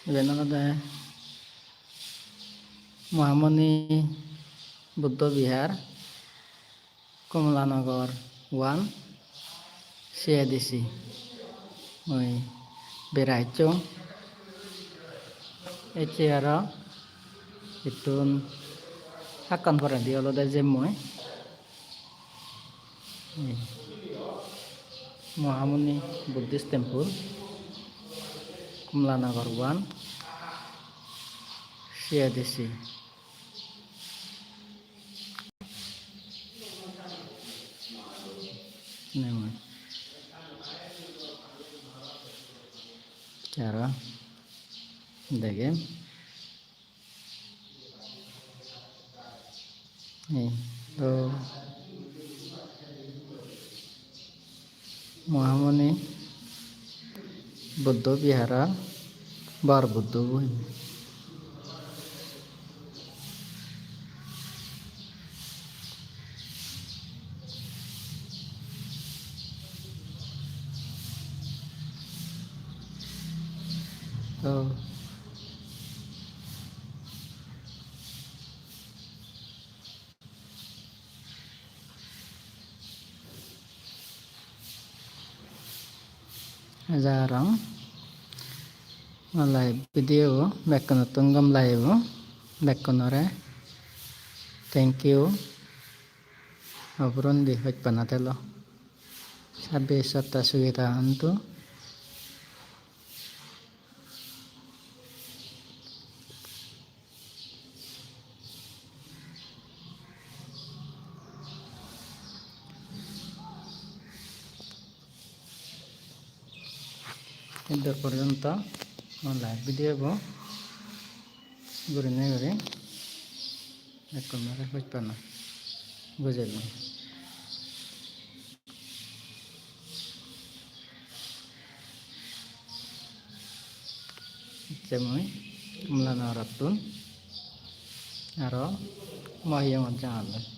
Iben olode Mohamani Buddha Bihar, Komlanagar 1, CIDC. Moi beraichung aro itun hakkan porandi olode jemmoi Mohamani Buddhist Temple, Komlanagar 1, CIDC. Nemoi cara দেখেন তো Mohamani Buddha Bihara bar Buddha boi তো jarang live video bekkono tunggam live bekkonore thank you obron di hojpanatelo sabe sata sugita antu Itu পর্যন্ত live video ঘুরে নিয়ে ঘুরে এখন বুঝতে না বুঝলাম যেমন Komlanagar Ratun aro Mahia Jangan